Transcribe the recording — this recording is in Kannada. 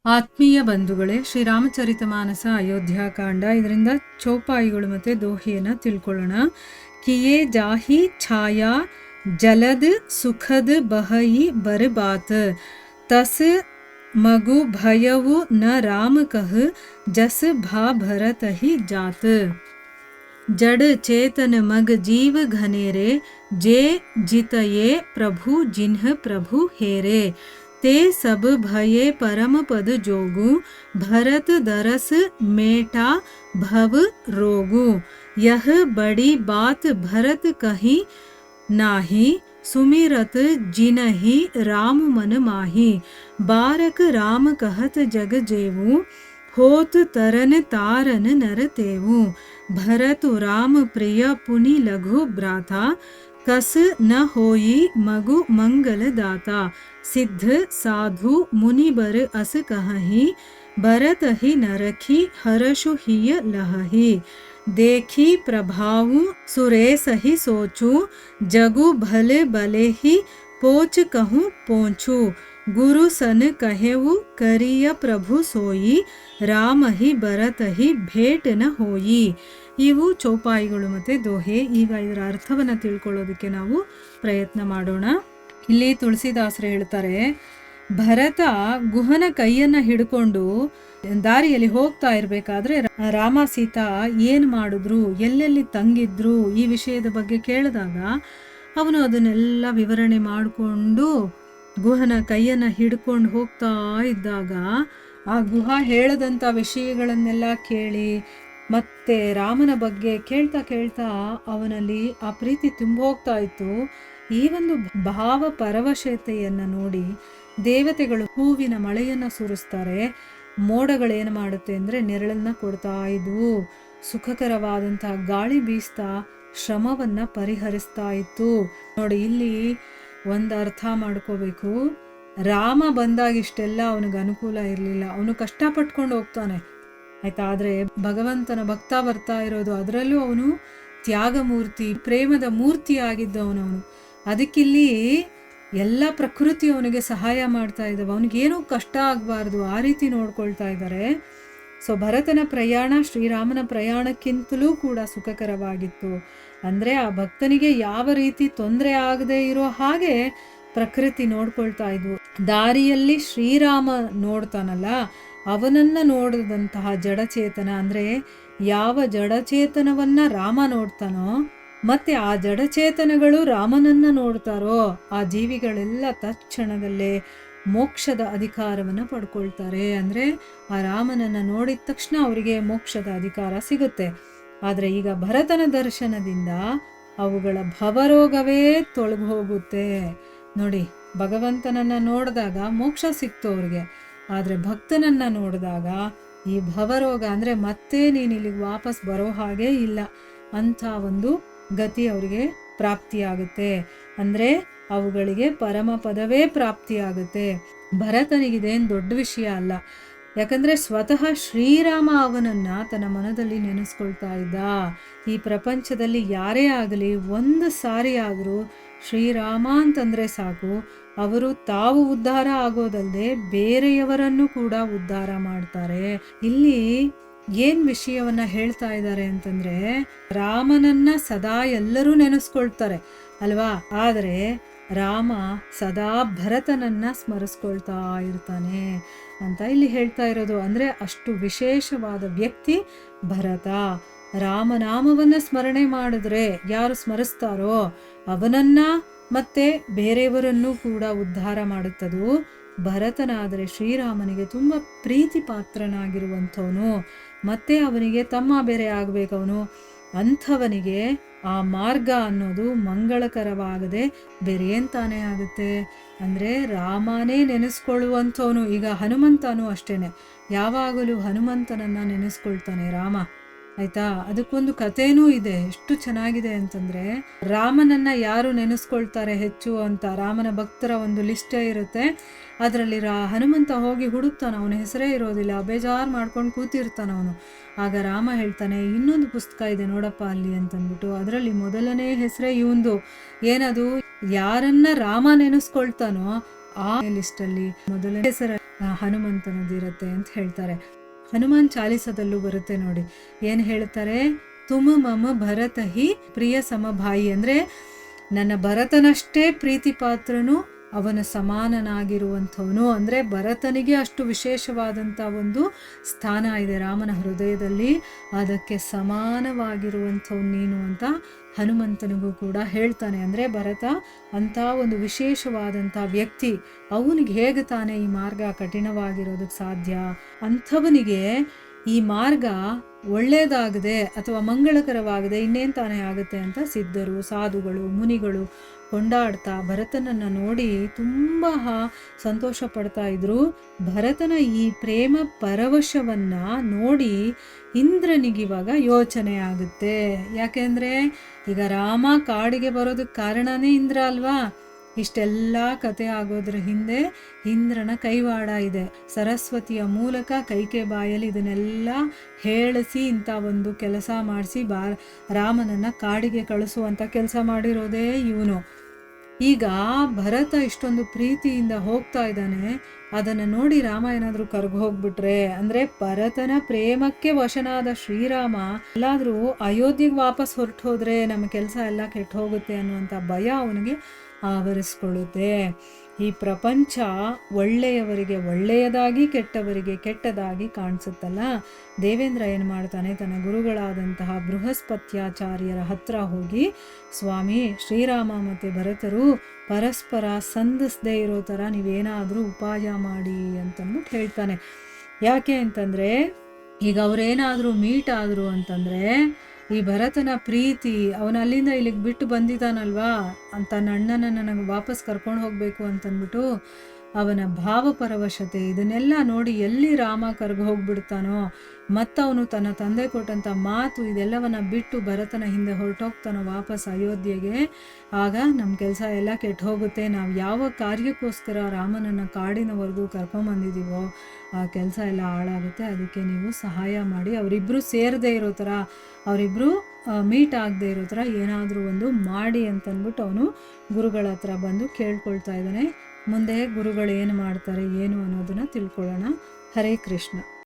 ಆತ್ಮೀಯ ಬಂಧುಗಳೇ, ಶ್ರೀರಾಮಚರಿತಮಾನಸ ಅಯೋಧ್ಯಾಕಾಂಡ, ಇದರಿಂದ ಚೌಪಾಯಿಗಳು ಮತ್ತು ದೋಹೆಯನ್ನು ತಿಳ್ಕೊಳ್ಳೋಣ. ಕಿಯೇ ಜಾಹಿ ಛಾಯಾ ಜಲದ್ ಸುಖದ್ ಬಹಯಿ ಬರ್ಬಾತ್ ತಸ್ ಮಗು ಭಯವು ನ ರಾಮ ಕಹ ಜಸ್ ಭಾ ಭರತ ಹಿ ಜಾತ್. जड़ चेतन मग जीव घनेरे जे जितये प्रभु जिन्ह प्रभु हेरे ते सब भये परम पद जोगु भरत दरस मेटा भव रोगु. यह बड़ी बात भरत कही नाही सुमिरत जिनहि राम मन माही. बारक राम कहत जग जेवु होत तरन तारन नर तेवु. भरतु राम प्रिय पुनि लघु भ्राता कस न होई मगु मंगल दाता. सिद्ध साधु मुनि बर अस कहहि भरत ही नरखी हरषु हिय लहहि. देखी प्रभावु सुरेश ही सोचू जगु भले भले ही पोच कहूँ पोंचू. गुरु सन कहेವು ಕರಿಯ ಪ್ರಭು ಸೋಯಿ ರಾಮ ಹಿ ಭರತ ಹಿ ಭೇಟ್ ನ ಹೋಯಿ. ಇವು ಚೌಪಾಯಿಗಳು ಮತ್ತು ದೋಹೆ. ಈಗ ಇದರ ಅರ್ಥವನ್ನು ತಿಳ್ಕೊಳ್ಳೋದಕ್ಕೆ ನಾವು ಪ್ರಯತ್ನ ಮಾಡೋಣ. ಇಲ್ಲಿ ತುಳಸಿದಾಸರು ಹೇಳ್ತಾರೆ, ಭರತ ಗುಹನ ಕೈಯನ್ನು ಹಿಡ್ಕೊಂಡು ದಾರಿಯಲ್ಲಿ ಹೋಗ್ತಾ ಇರಬೇಕಾದ್ರೆ ರಾಮ ಸೀತಾ ಏನು ಮಾಡಿದ್ರು, ಎಲ್ಲೆಲ್ಲಿ ತಂಗಿದ್ರು, ಈ ವಿಷಯದ ಬಗ್ಗೆ ಕೇಳಿದಾಗ ಅವನು ಅದನ್ನೆಲ್ಲ ವಿವರಣೆ ಮಾಡಿಕೊಂಡು ಗುಹನ ಕೈಯನ್ನು ಹಿಡ್ಕೊಂಡು ಹೋಗ್ತಾ ಇದ್ದಾಗ ಆ ಗುಹ ಹೇಳದಂಥ ವಿಷಯಗಳನ್ನೆಲ್ಲ ಕೇಳಿ ಮತ್ತೆ ರಾಮನ ಬಗ್ಗೆ ಕೇಳ್ತಾ ಕೇಳ್ತಾ ಅವನಲ್ಲಿ ಆ ಪ್ರೀತಿ ತುಂಬೋಗ್ತಾ ಇತ್ತು. ಈ ಒಂದು ಭಾವ ಪರವಶತೆಯನ್ನು ನೋಡಿ ದೇವತೆಗಳು ಹೂವಿನ ಮಳೆಯನ್ನು ಸುರಿಸ್ತಾರೆ. ಮೋಡಗಳೇನು ಮಾಡುತ್ತೆ ಅಂದರೆ ನೆರಳನ್ನು ಕೊಡ್ತಾ ಇದ್ವು. ಸುಖಕರವಾದಂತಹ ಗಾಳಿ ಬೀಸ್ತಾ ಶ್ರಮವನ್ನು ಪರಿಹರಿಸ್ತಾ ಇತ್ತು. ನೋಡಿ, ಇಲ್ಲಿ ಒಂದು ಅರ್ಥ ಮಾಡ್ಕೋಬೇಕು. ರಾಮ ಬಂದಾಗ ಇಷ್ಟೆಲ್ಲ ಅವನಿಗೆ ಅನುಕೂಲ ಇರಲಿಲ್ಲ, ಅವನು ಕಷ್ಟಪಟ್ಕೊಂಡು ಹೋಗ್ತಾನೆ ಆಯ್ತಾ. ಆದರೆ ಭಗವಂತನ ಭಕ್ತ ಬರ್ತಾ ಇರೋದು, ಅದರಲ್ಲೂ ಅವನು ತ್ಯಾಗಮೂರ್ತಿ, ಪ್ರೇಮದ ಮೂರ್ತಿ ಆಗಿದ್ದವನವನು. ಅದಕ್ಕಿಲ್ಲಿ ಎಲ್ಲ ಪ್ರಕೃತಿ ಅವನಿಗೆ ಸಹಾಯ ಮಾಡ್ತಾ ಇದ್ದಾವೆ, ಅವನಿಗೇನೂ ಕಷ್ಟ ಆಗಬಾರ್ದು ಆ ರೀತಿ ನೋಡ್ಕೊಳ್ತಾ ಇದ್ದಾರೆ. ಸೊ ಭರತನ ಪ್ರಯಾಣ ಶ್ರೀರಾಮನ ಪ್ರಯಾಣಕ್ಕಿಂತಲೂ ಕೂಡ ಸುಖಕರವಾಗಿತ್ತು. ಅಂದರೆ ಆ ಭಕ್ತನಿಗೆ ಯಾವ ರೀತಿ ತೊಂದರೆ ಆಗದೆ ಇರೋ ಹಾಗೆ ಪ್ರಕೃತಿ ನೋಡ್ಕೊಳ್ತಾ ಇದ್ವು. ದಾರಿಯಲ್ಲಿ ಶ್ರೀರಾಮ ನೋಡ್ತಾನಲ್ಲ, ಅವನನ್ನ ನೋಡಿದಂತಹ ಜಡಚೇತನ, ಅಂದರೆ ಯಾವ ಜಡಚೇತನವನ್ನ ರಾಮ ನೋಡ್ತಾನೋ ಮತ್ತೆ ಆ ಜಡಚೇತನಗಳು ರಾಮನನ್ನ ನೋಡ್ತಾರೋ ಆ ಜೀವಿಗಳೆಲ್ಲ ತಕ್ಷಣದಲ್ಲೇ ಮೋಕ್ಷದ ಅಧಿಕಾರವನ್ನು ಪಡ್ಕೊಳ್ತಾರೆ. ಅಂದರೆ ಆ ರಾಮನನ್ನು ನೋಡಿದ ತಕ್ಷಣ ಅವರಿಗೆ ಮೋಕ್ಷದ ಅಧಿಕಾರ ಸಿಗುತ್ತೆ. ಆದರೆ ಈಗ ಭರತನ ದರ್ಶನದಿಂದ ಅವುಗಳ ಭವರೋಗವೇ ತೊಳಗು ಹೋಗುತ್ತೆ. ನೋಡಿ, ಭಗವಂತನನ್ನು ನೋಡಿದಾಗ ಮೋಕ್ಷ ಸಿಕ್ತು ಅವ್ರಿಗೆ, ಆದರೆ ಭಕ್ತನನ್ನು ನೋಡಿದಾಗ ಈ ಭವರೋಗ ಅಂದರೆ ಮತ್ತೆ ನೀನು ಇಲ್ಲಿಗೆ ವಾಪಸ್ ಬರೋ ಹಾಗೆ ಇಲ್ಲ ಅಂಥ ಒಂದು ಗತಿ ಅವರಿಗೆ ಪ್ರಾಪ್ತಿಯಾಗುತ್ತೆ. ಅಂದರೆ ಅವುಗಳಿಗೆ ಪರಮ ಪದವೇ ಪ್ರಾಪ್ತಿಯಾಗುತ್ತೆ. ಭರತನಿಗಿದೇನು ದೊಡ್ಡ ವಿಷಯ ಅಲ್ಲ, ಯಾಕಂದರೆ ಸ್ವತಃ ಶ್ರೀರಾಮ ಅವನನ್ನು ತನ್ನ ಮನದಲ್ಲಿ ನೆನೆಸ್ಕೊಳ್ತಾ ಇದ್ದ. ಈ ಪ್ರಪಂಚದಲ್ಲಿ ಯಾರೇ ಆಗಲಿ ಒಂದು ಸಾರಿ ಆದರೂ ಶ್ರೀರಾಮ ಅಂತಂದರೆ ಸಾಕು, ಅವರು ತಾವು ಉದ್ಧಾರ ಆಗೋದಲ್ಲದೆ ಬೇರೆಯವರನ್ನು ಕೂಡ ಉದ್ಧಾರ ಮಾಡ್ತಾರೆ. ಇಲ್ಲಿ ಏನು ವಿಷಯವನ್ನ ಹೇಳ್ತಾ ಇದ್ದಾರೆ ಅಂತಂದರೆ, ರಾಮನನ್ನ ಸದಾ ಎಲ್ಲರೂ ನೆನೆಸ್ಕೊಳ್ತಾರೆ ಅಲ್ವಾ, ಆದರೆ ರಾಮ ಸದಾ ಭರತನನ್ನ ಸ್ಮರಿಸ್ಕೊಳ್ತಾ ಇರ್ತಾನೆ ಅಂತ ಇಲ್ಲಿ ಹೇಳ್ತಾ ಇರೋದು. ಅಂದರೆ ಅಷ್ಟು ವಿಶೇಷವಾದ ವ್ಯಕ್ತಿ ಭರತ. ರಾಮನಾಮವನ್ನು ಸ್ಮರಣೆ ಮಾಡಿದ್ರೆ ಯಾರು ಸ್ಮರಿಸ್ತಾರೋ ಅವನನ್ನ ಮತ್ತೆ ಬೇರೆಯವರನ್ನು ಕೂಡ ಉದ್ಧಾರ ಮಾಡುತ್ತದು. ಭರತನಾದರೆ ಶ್ರೀರಾಮನಿಗೆ ತುಂಬ ಪ್ರೀತಿ ಪಾತ್ರನಾಗಿರುವಂಥವನು, ಮತ್ತೆ ಅವನಿಗೆ ತಮ್ಮ ಬೇರೆ ಆಗಬೇಕವನು. ಅಂಥವನಿಗೆ ಆ ಮಾರ್ಗ ಅನ್ನೋದು ಮಂಗಳಕರವಾಗದೆ ಬೇರೆ ಏನು ತಾನೇ ಆಗುತ್ತೆ. ಅಂದರೆ ರಾಮನೇ ನೆನೆಸ್ಕೊಳ್ಳುವಂಥವನು. ಈಗ ಹನುಮಂತನೂ ಅಷ್ಟೇನೆ, ಯಾವಾಗಲೂ ಹನುಮಂತನನ್ನು ನೆನೆಸ್ಕೊಳ್ತಾನೆ ರಾಮ ಆಯ್ತಾ. ಅದಕ್ಕೊಂದು ಕಥೆನೂ ಇದೆ, ಎಷ್ಟು ಚೆನ್ನಾಗಿದೆ ಅಂತಂದರೆ, ರಾಮನನ್ನ ಯಾರು ನೆನೆಸ್ಕೊಳ್ತಾರೆ ಹೆಚ್ಚು ಅಂತ ರಾಮನ ಭಕ್ತರ ಒಂದು ಲಿಸ್ಟೇ ಇರುತ್ತೆ. ಅದರಲ್ಲಿ ಹನುಮಂತ ಹೋಗಿ ಹುಡುಕ್ತಾನೆ, ಅವನ ಹೆಸರೇ ಇರೋದಿಲ್ಲ, ಬೇಜಾರು ಮಾಡ್ಕೊಂಡು ಕೂತಿರ್ತಾನೆ ಅವನು. ಆಗ ರಾಮ ಹೇಳ್ತಾನೆ, ಇನ್ನೊಂದು ಪುಸ್ತಕ ಇದೆ ನೋಡಪ್ಪ ಅಲ್ಲಿ ಅಂತಂದ್ಬಿಟ್ಟು, ಅದರಲ್ಲಿ ಮೊದಲನೇ ಹೆಸರೇ ಇವಂದು. ಏನದು, ಯಾರನ್ನ ರಾಮ ನೆನೆಸ್ಕೊಳ್ತಾನೋ ಆ ಲಿಸ್ಟಲ್ಲಿ ಮೊದಲನೇ ಹೆಸರು ಹನುಮಂತನದಿರುತ್ತೆ ಅಂತ ಹೇಳ್ತಾರೆ. ಹನುಮಾನ್ ಚಾಲಿಸದಲ್ಲೂ ಬರುತ್ತೆ ನೋಡಿ, ಏನು ಹೇಳ್ತಾರೆ, ತುಮ ಮಮ ಭರತ ಹಿ ಪ್ರಿಯ ಸಮಭಾಯಿ, ಅಂದರೆ ನನ್ನ ಭರತನಷ್ಟೇ ಪ್ರೀತಿ ಪಾತ್ರನು, ಅವನ ಸಮಾನನಾಗಿರುವಂಥವನು. ಅಂದರೆ ಭರತನಿಗೆ ಅಷ್ಟು ವಿಶೇಷವಾದಂಥ ಒಂದು ಸ್ಥಾನ ಇದೆ ರಾಮನ ಹೃದಯದಲ್ಲಿ, ಅದಕ್ಕೆ ಸಮಾನವಾಗಿರುವಂಥವ್ನು ನೀನು ಅಂತ ಹನುಮಂತನಿಗೂ ಕೂಡ ಹೇಳ್ತಾನೆ. ಅಂದರೆ ಭರತ ಅಂಥ ಒಂದು ವಿಶೇಷವಾದಂಥ ವ್ಯಕ್ತಿ, ಅವನಿಗೆ ಹೇಗೆ ತಾನೇ ಈ ಮಾರ್ಗ ಕಠಿಣವಾಗಿರೋದಕ್ಕೆ ಸಾಧ್ಯ? ಅಂಥವನಿಗೆ ಈ ಮಾರ್ಗ ಒಳ್ಳೆಯದಾಗದೆ ಅಥವಾ ಮಂಗಳಕರವಾಗದೆ ಇನ್ನೇನು ತಾನೇ ಆಗುತ್ತೆ ಅಂತ ಸಿದ್ಧರು, ಸಾಧುಗಳು, ಮುನಿಗಳು ಕೊಂಡಾಡ್ತಾ ಭರತನನ್ನು ನೋಡಿ ತುಂಬ ಸಂತೋಷ ಪಡ್ತಾ ಇದ್ರು. ಭರತನ ಈ ಪ್ರೇಮ ಪರವಶವನ್ನು ನೋಡಿ ಇಂದ್ರನಿಗಿವಾಗ ಯೋಚನೆ ಆಗುತ್ತೆ. ಯಾಕೆಂದರೆ ಈಗ ರಾಮ ಕಾಡಿಗೆ ಬರೋದಕ್ಕೆ ಕಾರಣನೇ ಇಂದ್ರ ಅಲ್ವಾ. ಇಷ್ಟೆಲ್ಲ ಕತೆ ಆಗೋದ್ರ ಹಿಂದೆ ಇಂದ್ರನ ಕೈವಾಡ ಇದೆ. ಸರಸ್ವತಿಯ ಮೂಲಕ ಕೈಕೆ ಬಾಯಲ್ಲಿ ಇದನ್ನೆಲ್ಲ ಹೇಳಿಸಿ ಇಂಥ ಒಂದು ಕೆಲಸ ಮಾಡಿಸಿ ರಾಮನನ್ನು ಕಾಡಿಗೆ ಕಳಿಸುವಂಥ ಕೆಲಸ ಮಾಡಿರೋದೇ ಇವನು. ಈಗ ಭರತ ಇಷ್ಟೊಂದು ಪ್ರೀತಿಯಿಂದ ಹೋಗ್ತಾ ಇದ್ದಾನೆ, ಅದನ್ನು ನೋಡಿ ರಾಮ ಏನಾದರೂ ಕರ್ಗ ಹೋಗ್ಬಿಟ್ರೆ, ಅಂದರೆ ಭರತನ ಪ್ರೇಮಕ್ಕೆ ವಶನಾದ ಶ್ರೀರಾಮ ಎಲ್ಲಾದರೂ ಅಯೋಧ್ಯೆಗೆ ವಾಪಸ್ ಹೊರಟು ಹೋದರೆ ನಮ್ಮ ಕೆಲಸ ಎಲ್ಲ ಕೆಟ್ಟು ಹೋಗುತ್ತೆ ಅನ್ನುವಂಥ ಭಯ ಅವನಿಗೆ ಆವರಿಸ್ಕೊಳ್ಳುತ್ತೆ. ಈ ಪ್ರಪಂಚ ಒಳ್ಳೆಯವರಿಗೆ ಒಳ್ಳೆಯದಾಗಿ ಕೆಟ್ಟವರಿಗೆ ಕೆಟ್ಟದಾಗಿ ಕಾಣಿಸುತ್ತಲ್ಲ. ದೇವೇಂದ್ರ ಏನು ಮಾಡ್ತಾನೆ, ತನ್ನ ಗುರುಗಳಾದಂತಹ ಬೃಹಸ್ಪತ್ಯಾಚಾರ್ಯರ ಹತ್ರ ಹೋಗಿ, ಸ್ವಾಮಿ ಶ್ರೀರಾಮ ಮತ್ತು ಭರತರು ಪರಸ್ಪರ ಸಂಧಿಸದೇ ಇರೋ ಥರ ನೀವೇನಾದರೂ ಉಪಾಯ ಮಾಡಿ ಅಂತಂದ್ಬಿಟ್ಟು ಹೇಳ್ತಾನೆ. ಯಾಕೆ ಅಂತಂದರೆ ಈಗ ಅವರೇನಾದರೂ ಮೀಟ್ ಆದರು ಅಂತಂದರೆ ಈ ಭರತನ ಪ್ರೀತಿ, ಅವನ ಅಲ್ಲಿಂದ ಇಲ್ಲಿಗೆ ಬಿಟ್ಟು ಬಂದಿದ್ದಾನಲ್ವಾ, ತನ್ನ ಅಣ್ಣನ ನನಗೆ ವಾಪಸ್ ಕರ್ಕೊಂಡು ಹೋಗಬೇಕು ಅಂತಂದ್ಬಿಟ್ಟು ಅವನ ಭಾವಪರವಶತೆ ಇದನ್ನೆಲ್ಲ ನೋಡಿ ಎಲ್ಲಿ ರಾಮ ಕರ್ಗ ಹೋಗ್ಬಿಡ್ತಾನೋ, ಮತ್ತವನು ತನ್ನ ತಂದೆ ಕೊಟ್ಟಂಥ ಮಾತು ಇದೆಲ್ಲವನ್ನ ಬಿಟ್ಟು ಭರತನ ಹಿಂದೆ ಹೊರಟೋಗ್ತಾನೋ ವಾಪಸ್ ಅಯೋಧ್ಯೆಗೆ, ಆಗ ನಮ್ಮ ಕೆಲಸ ಎಲ್ಲ ಕೆಟ್ಟು ಹೋಗುತ್ತೆ. ನಾವು ಯಾವ ಕಾರ್ಯಕ್ಕೋಸ್ಕರ ರಾಮನನ್ನು ಕಾಡಿನವರೆಗೂ ಕರ್ಕೊಂಬಂದಿದ್ದೀವೋ ಆ ಕೆಲಸ ಎಲ್ಲ ಹಾಳಾಗುತ್ತೆ. ಅದಕ್ಕೆ ನೀವು ಸಹಾಯ ಮಾಡಿ, ಅವರಿಬ್ಬರು ಸೇರದೇ ಇರೋ ಥರ, ಅವರಿಬ್ಬರು ಮೀಟ್ ಆಗದೆ ಇರೋ ಥರ ಏನಾದರೂ ಒಂದು ಮಾಡಿ ಅಂತಂದ್ಬಿಟ್ಟು ಅವನು ಗುರುಗಳ ಹತ್ರ ಬಂದು ಕೇಳ್ಕೊಳ್ತಾ ಇದ್ದಾನೆ. ಮುಂದೆ ಗುರುಗಳು ಏನು ಮಾಡ್ತಾರೆ ಏನು ಅನ್ನೋದನ್ನು ತಿಳ್ಕೊಳ್ಳೋಣ. ಹರೇ ಕೃಷ್ಣ.